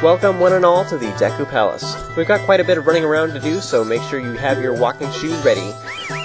Welcome one and all to the Deku Palace. We've got quite a bit of running around to do, so make sure you have your walking shoes ready.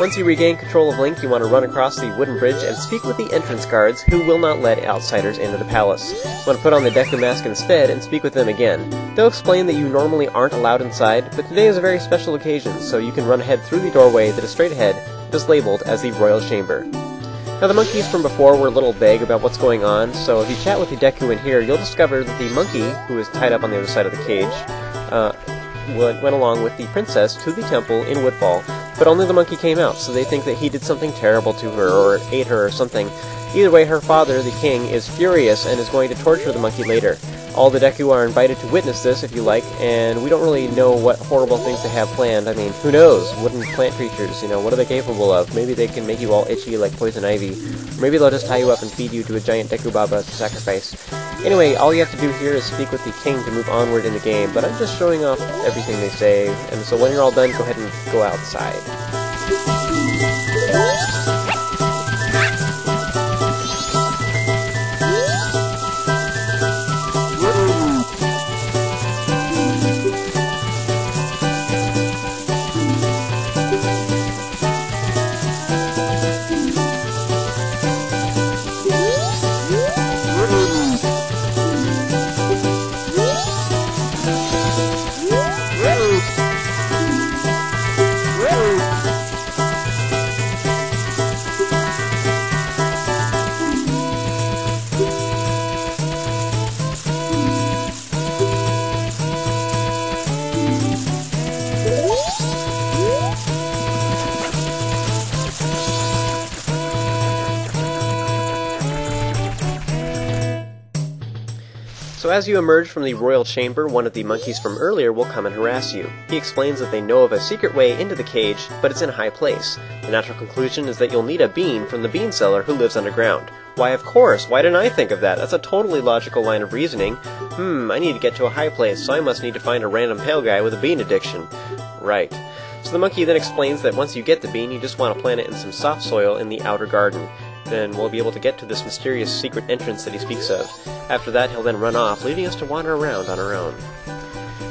Once you regain control of Link, you want to run across the wooden bridge and speak with the entrance guards, who will not let outsiders into the palace. You want to put on the Deku mask instead and speak with them again. They'll explain that you normally aren't allowed inside, but today is a very special occasion, so you can run ahead through the doorway that is straight ahead, that is labeled as the Royal Chamber. Now, the monkeys from before were a little vague about what's going on, so if you chat with the Deku in here, you'll discover that the monkey, who is tied up on the other side of the cage, went along with the princess to the temple in Woodfall, but only the monkey came out, so they think that he did something terrible to her, or ate her, or something. Either way, her father, the king, is furious and is going to torture the monkey later. All the Deku are invited to witness this, if you like, and we don't really know what horrible things they have planned. I mean, who knows? Wooden plant creatures, you know, what are they capable of? Maybe they can make you all itchy like poison ivy. Or maybe they'll just tie you up and feed you to a giant Deku Baba to sacrifice. Anyway, all you have to do here is speak with the king to move onward in the game, but I'm just showing off everything they say, and so when you're all done, go ahead and go outside. So as you emerge from the royal chamber, one of the monkeys from earlier will come and harass you. He explains that they know of a secret way into the cage, but it's in a high place. The natural conclusion is that you'll need a bean from the bean seller who lives underground. Why, of course, why didn't I think of that? That's a totally logical line of reasoning. I need to get to a high place, so I must need to find a random pale guy with a bean addiction. Right. So the monkey then explains that once you get the bean, you just want to plant it in some soft soil in the outer garden. Then we'll be able to get to this mysterious secret entrance that he speaks of. After that, he'll then run off, leaving us to wander around on our own.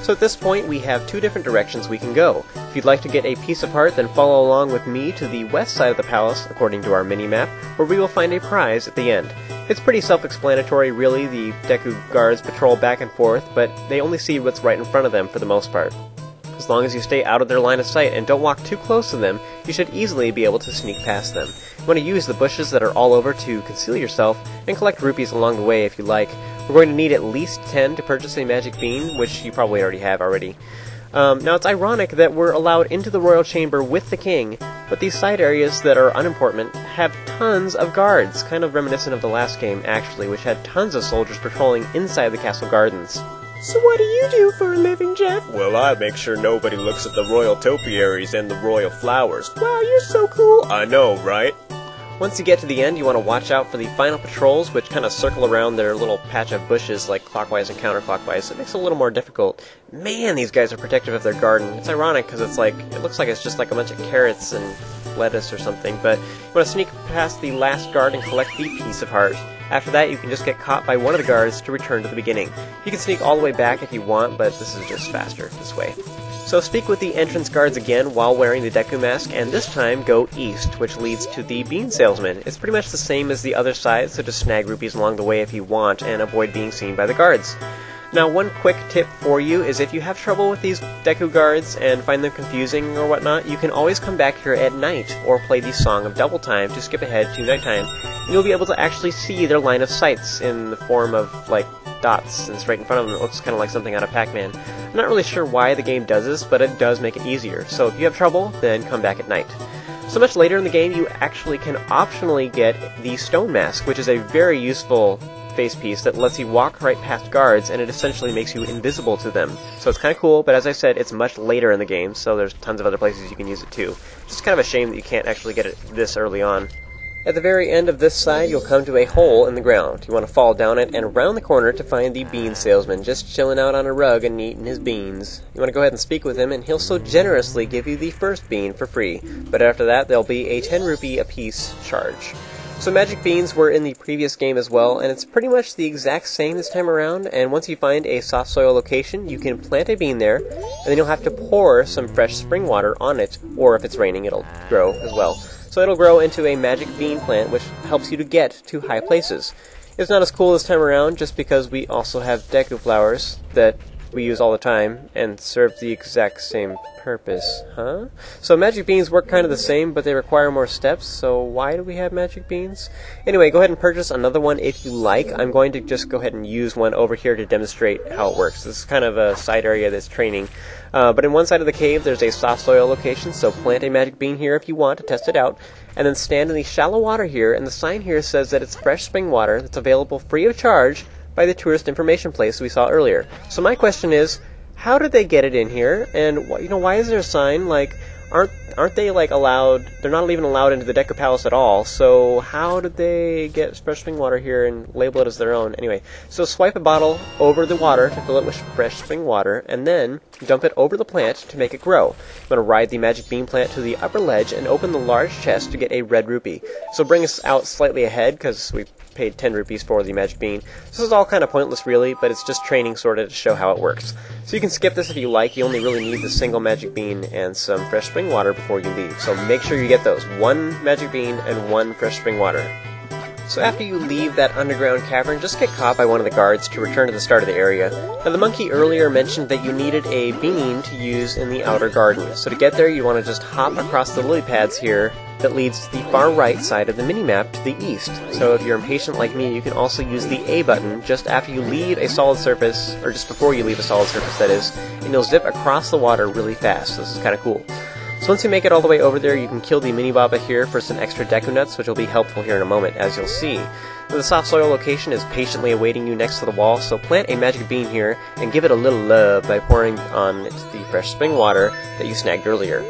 So at this point, we have two different directions we can go. If you'd like to get a piece of heart, then follow along with me to the west side of the palace, according to our mini-map, where we will find a prize at the end. It's pretty self-explanatory, really. The Deku guards patrol back and forth, but they only see what's right in front of them for the most part. As long as you stay out of their line of sight and don't walk too close to them, you should easily be able to sneak past them. You want to use the bushes that are all over to conceal yourself, and collect rupees along the way if you like. We're going to need at least 10 to purchase a magic bean, which you probably already have already. Now it's ironic that we're allowed into the royal chamber with the king, but these side areas that are unimportant have tons of guards, kind of reminiscent of the last game actually, which had tons of soldiers patrolling inside the castle gardens. So what do you do for a living, Jeff? Well, I make sure nobody looks at the royal topiaries and the royal flowers. Wow, you're so cool. I know, right? Once you get to the end, you want to watch out for the final patrols, which kind of circle around their little patch of bushes, like clockwise and counterclockwise. It makes it a little more difficult. Man, these guys are protective of their garden. It's ironic, because it looks like it's just like a bunch of carrots and lettuce or something, but you want to sneak past the last guard and collect the piece of heart. After that, you can just get caught by one of the guards to return to the beginning. You can sneak all the way back if you want, but this is just faster this way. So speak with the entrance guards again while wearing the Deku mask, and this time go east, which leads to the bean salesman. It's pretty much the same as the other side, so just snag rupees along the way if you want, and avoid being seen by the guards. Now, one quick tip for you is if you have trouble with these Deku guards and find them confusing or whatnot, you can always come back here at night, or play the Song of Double Time to skip ahead to nighttime. You'll be able to actually see their line of sights in the form of, like, dots, and it's right in front of them. It looks kind of like something out of Pac-Man. I'm not really sure why the game does this, but it does make it easier. So if you have trouble, then come back at night. So much later in the game, you actually can optionally get the Stone Mask, which is a very useful face piece that lets you walk right past guards, and it essentially makes you invisible to them. So it's kind of cool, but as I said, it's much later in the game, so there's tons of other places you can use it too. It's just kind of a shame that you can't actually get it this early on. At the very end of this side, you'll come to a hole in the ground. You want to fall down it and around the corner to find the bean salesman, just chilling out on a rug and eating his beans. You want to go ahead and speak with him, and he'll so generously give you the first bean for free. But after that, there'll be a 10 rupee apiece charge. So magic beans were in the previous game as well, and it's pretty much the exact same this time around, and once you find a soft soil location, you can plant a bean there, and then you'll have to pour some fresh spring water on it, or if it's raining, it'll grow as well. So it'll grow into a magic bean plant, which helps you to get to high places. It's not as cool this time around, just because we also have Deku flowers that we use all the time, and serve the exact same purpose, huh? So magic beans work kind of the same, but they require more steps, so why do we have magic beans? Anyway, go ahead and purchase another one if you like. I'm going to just go ahead and use one over here to demonstrate how it works. This is kind of a side area that's training. But in one side of the cave, there's a soft soil location, so plant a magic bean here if you want to test it out, and then stand in the shallow water here, and the sign here says that it's fresh spring water that's available free of charge by the tourist information place we saw earlier. So my question is, how did they get it in here? And why is there a sign? Like, aren't they like allowed? They're not even allowed into the Deku Palace at all. So how did they get fresh spring water here and label it as their own? Anyway, so swipe a bottle over the water to fill it with fresh spring water, and then dump it over the plant to make it grow. I'm going to ride the magic bean plant to the upper ledge and open the large chest to get a red rupee. So bring us out slightly ahead, because we paid 10 rupees for the magic bean. This is all kind of pointless really, but it's just training sort of to show how it works. So you can skip this if you like. You only really need the single magic bean and some fresh spring water before you leave. So make sure you get those. 1 magic bean and 1 fresh spring water. So after you leave that underground cavern, just get caught by one of the guards to return to the start of the area. Now the monkey earlier mentioned that you needed a bean to use in the outer garden. So to get there, you want to just hop across the lily pads here that leads to the far right side of the minimap to the east. So if you're impatient like me, you can also use the A button just after you leave a solid surface, or just before you leave a solid surface that is, and you'll zip across the water really fast. This is kind of cool. So once you make it all the way over there, you can kill the mini Baba here for some extra Deku nuts, which will be helpful here in a moment, as you'll see. The soft soil location is patiently awaiting you next to the wall, so plant a magic bean here and give it a little love by pouring on it the fresh spring water that you snagged earlier.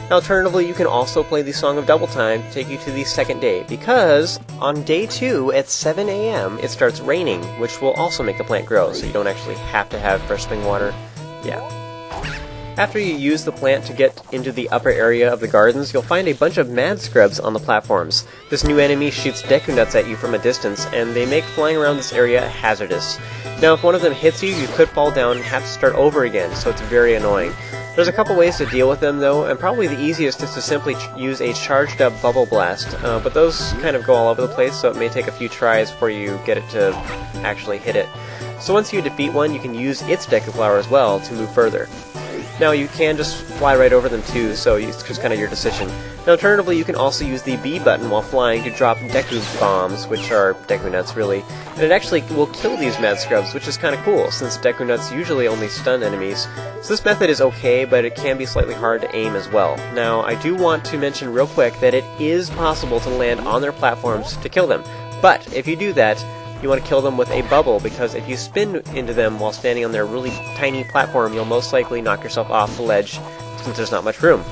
Now, alternatively, you can also play the Song of Double Time to take you to the second day, because on day 2 at 7 a.m. it starts raining, which will also make the plant grow, so you don't actually have to have fresh spring water. Yeah. After you use the plant to get into the upper area of the gardens, you'll find a bunch of mad scrubs on the platforms. This new enemy shoots Deku nuts at you from a distance, and they make flying around this area hazardous. Now, if one of them hits you, you could fall down and have to start over again, so it's very annoying. There's a couple ways to deal with them, though, and probably the easiest is to simply use a charged-up Bubble Blast, but those kind of go all over the place, so it may take a few tries before you get it to actually hit it. So once you defeat one, you can use its Deku Flower as well to move further. Now, you can just fly right over them too, so it's just kind of your decision. Now, alternatively, you can also use the B button while flying to drop Deku Bombs, which are Deku Nuts, really. And it actually will kill these Mad Scrubs, which is kind of cool, since Deku Nuts usually only stun enemies. So this method is okay, but it can be slightly hard to aim as well. Now, I do want to mention real quick that it is possible to land on their platforms to kill them. But if you do that, you want to kill them with a bubble, because if you spin into them while standing on their really tiny platform, you'll most likely knock yourself off the ledge, since there's not much room.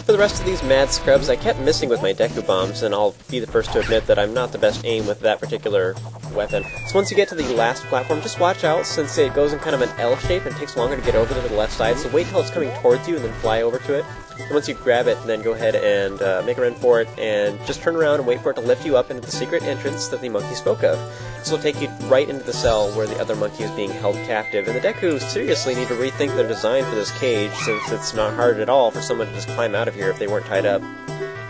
For the rest of these mad scrubs, I kept missing with my Deku Bombs, and I'll be the first to admit that I'm not the best aim with that particular weapon. So once you get to the last platform, just watch out, since it goes in kind of an L shape and takes longer to get over to the left side, so wait till it's coming towards you and then fly over to it. And once you grab it, then go ahead and make a run for it, and just turn around and wait for it to lift you up into the secret entrance that the monkey spoke of. This will take you right into the cell where the other monkey is being held captive, and the Deku seriously need to rethink their design for this cage, since it's not hard at all for someone to just climb out of here if they weren't tied up.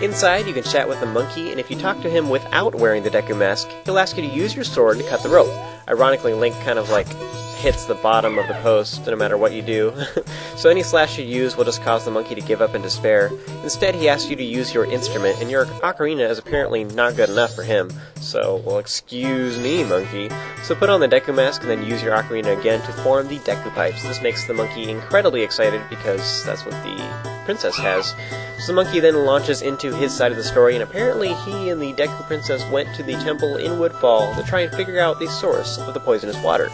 Inside, you can chat with the monkey, and if you talk to him without wearing the Deku mask, he'll ask you to use your sword to cut the rope. Ironically, Link kind of like hits the bottom of the post no matter what you do. So any slash you use will just cause the monkey to give up in despair. Instead, he asks you to use your instrument, and your ocarina is apparently not good enough for him. So, well, excuse me, monkey. So put on the Deku mask and then use your ocarina again to form the Deku pipes. This makes the monkey incredibly excited because that's what the princess has. So the monkey then launches into his side of the story, and apparently he and the Deku princess went to the temple in Woodfall to try and figure out the source of the poisonous water.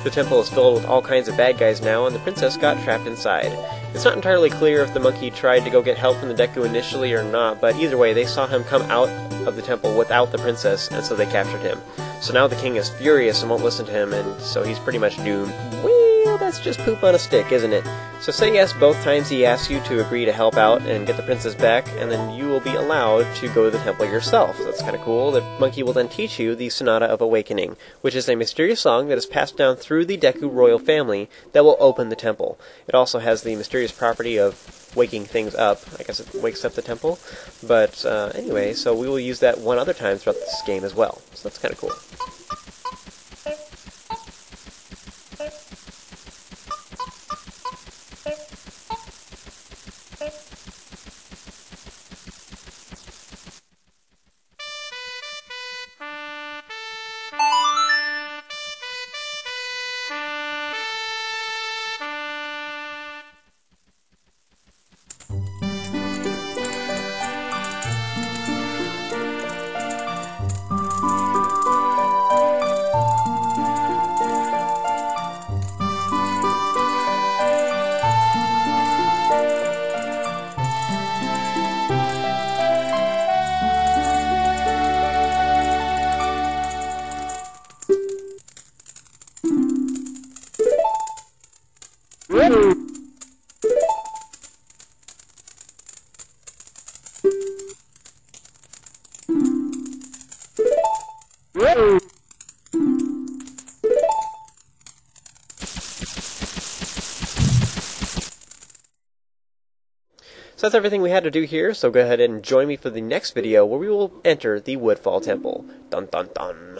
The temple is filled with all kinds of bad guys now, and the princess got trapped inside. It's not entirely clear if the monkey tried to go get help from the Deku initially or not, but either way, they saw him come out of the temple without the princess, and so they captured him. So now the king is furious and won't listen to him, and so he's pretty much doomed. Well, That's just poop on a stick, isn't it? So say yes both times he asks you to agree to help out and get the princess back, and then you will be allowed to go to the temple yourself. That's kind of cool. The monkey will then teach you the Sonata of Awakening, which is a mysterious song that is passed down through the Deku royal family that will open the temple. It also has the mysterious property of waking things up. I guess it wakes up the temple. But anyway, so we will use that one other time throughout this game as well. So that's kind of cool. So that's everything we had to do here, so go ahead and join me for the next video where we will enter the Woodfall Temple. Dun dun dun.